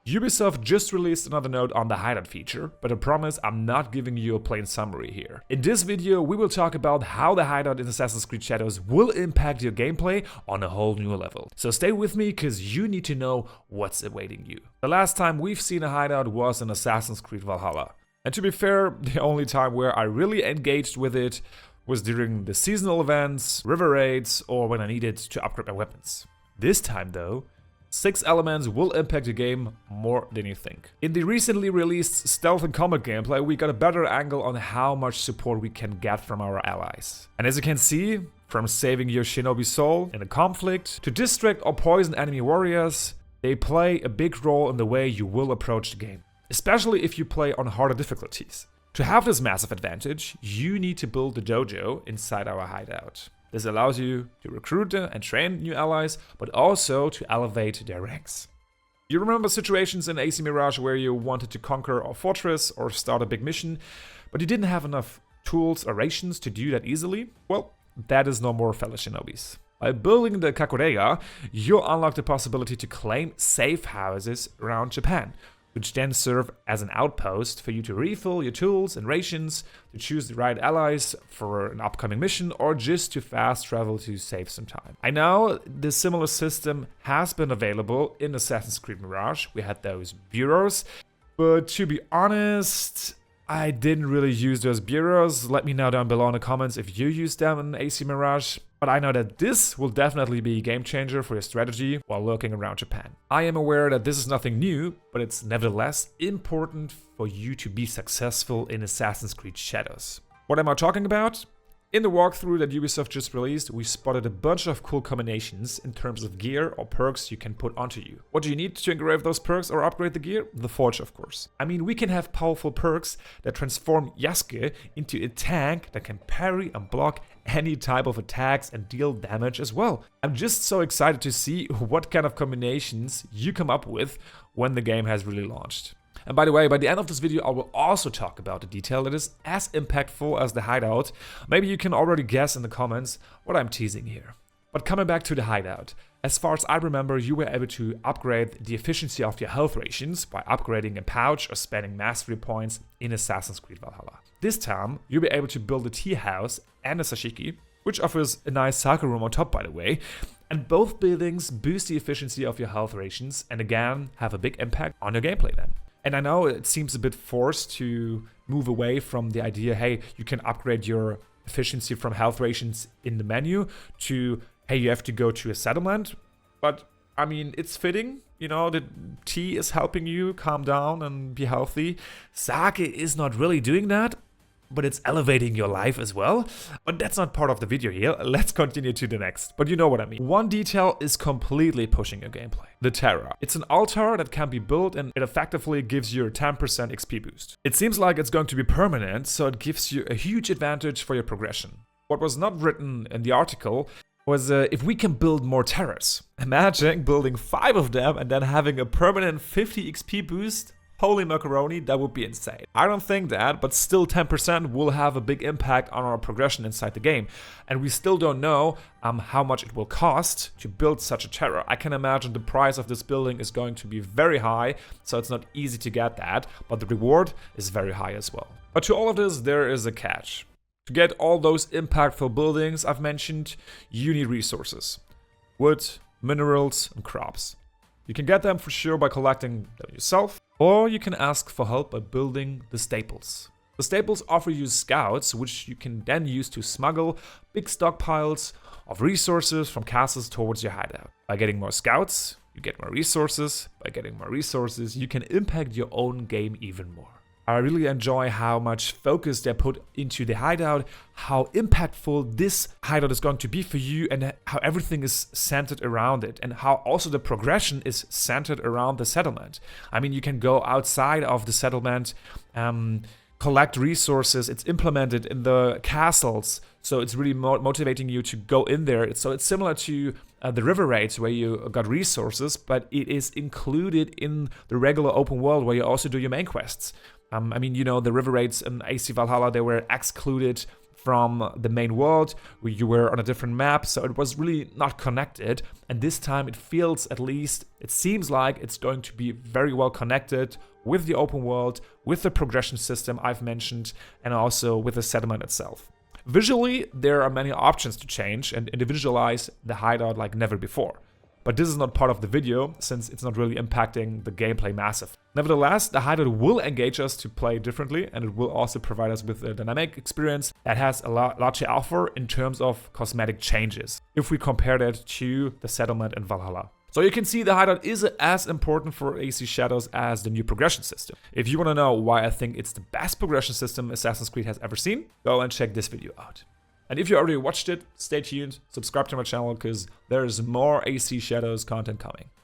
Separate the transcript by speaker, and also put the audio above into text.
Speaker 1: Ubisoft just released another note on the Hideout feature, but I promise I'm not giving you a plain summary here. In this video, we will talk about how the Hideout in Assassin's Creed Shadows will impact your gameplay on a whole new level. So stay with me, cause you need to know what's awaiting you. The last time we've seen a Hideout was in Assassin's Creed Valhalla. And to be fair, the only time where I really engaged with it was during the seasonal events, river raids, or when I needed to upgrade my weapons. This time though, 6 elements will impact the game more than you think. In the recently released stealth and combat gameplay, we got a better angle on how much support we can get from our allies. And as you can see, from saving your shinobi soul in a conflict, to distract or poison enemy warriors, they play a big role in the way you will approach the game, especially if you play on harder difficulties. To have this massive advantage, you need to build the dojo inside our hideout. This allows you to recruit and train new allies, but also to elevate their ranks. You remember situations in AC Mirage where you wanted to conquer a fortress or start a big mission, but you didn't have enough tools or rations to do that easily? Well, that is no more, fellow shinobis. By building the Kakurega, you'll unlock the possibility to claim safe houses around Japan, which then serve as an outpost for you to refill your tools and rations, to choose the right allies for an upcoming mission, or just to fast travel to save some time. I know the similar system has been available in Assassin's Creed Mirage. We had those bureaus, but to be honest, I didn't really use those bureaus. Let me know down below in the comments if you used them in AC Mirage. But I know that this will definitely be a game changer for your strategy while lurking around Japan. I am aware that this is nothing new, but it's nevertheless important for you to be successful in Assassin's Creed Shadows. What am I talking about? In the walkthrough that Ubisoft just released, we spotted a bunch of cool combinations in terms of gear or perks you can put onto you. What do you need to engrave those perks or upgrade the gear? The forge, of course. I mean, we can have powerful perks that transform Yasuke into a tank that can parry and block any type of attacks and deal damage as well. I'm just so excited to see what kind of combinations you come up with when the game has really launched. And by the way, by the end of this video, I will also talk about a detail that is as impactful as the Hideout. Maybe you can already guess in the comments what I'm teasing here. But coming back to the Hideout, as far as I remember, you were able to upgrade the efficiency of your health rations by upgrading a pouch or spending mastery points in Assassin's Creed Valhalla. This time, you'll be able to build a tea house and a sashiki, which offers a nice sake room on top, by the way. And both buildings boost the efficiency of your health rations and again have a big impact on your gameplay then. And I know it seems a bit forced to move away from the idea, hey, you can upgrade your efficiency from health rations in the menu to, hey, you have to go to a settlement. But I mean, it's fitting, you know, the tea is helping you calm down and be healthy. Sake is not really doing that, but it's elevating your life as well. But that's not part of the video here. Let's continue to the next. But you know what I mean. One detail is completely pushing your gameplay. The Tera. It's an altar that can be built and it effectively gives you a 10% XP boost. It seems like it's going to be permanent, so it gives you a huge advantage for your progression. What was not written in the article was if we can build more Teras. Imagine building 5 of them and then having a permanent 50 XP boost. Holy macaroni, that would be insane. I don't think that, but still 10% will have a big impact on our progression inside the game. And we still don't know how much it will cost to build such a Tera. I can imagine the price of this building is going to be very high, so it's not easy to get that, but the reward is very high as well. But to all of this, there is a catch. To get all those impactful buildings I've mentioned, you need resources. Wood, minerals, and crops. You can get them for sure by collecting them yourself, or you can ask for help by building the staples. The staples offer you scouts, which you can then use to smuggle big stockpiles of resources from castles towards your hideout. By getting more scouts, you get more resources. By getting more resources, you can impact your own game even more. I really enjoy how much focus they put into the hideout, how impactful this hideout is going to be for you, and how everything is centered around it, and how also the progression is centered around the settlement. I mean, you can go outside of the settlement, collect resources. It's implemented in the castles, so it's really motivating you to go in there. So it's similar to the river raids where you got resources, but it is included in the regular open world where you also do your main quests. I mean, you know, the river raids in AC Valhalla, they were excluded from the main world, where you were on a different map, so it was really not connected. And this time it feels, at least, it seems like it's going to be very well connected with the open world, with the progression system I've mentioned, and also with the settlement itself. Visually, there are many options to change and individualize the hideout like never before. But this is not part of the video, since it's not really impacting the gameplay massive. Nevertheless, the hideout will engage us to play differently, and it will also provide us with a dynamic experience that has a lot to offer in terms of cosmetic changes, if we compare that to the settlement in Valhalla. So you can see the hideout is as important for AC Shadows as the new progression system. If you want to know why I think it's the best progression system Assassin's Creed has ever seen, go and check this video out. And if you already watched it, stay tuned, subscribe to my channel, because there is more AC Shadows content coming.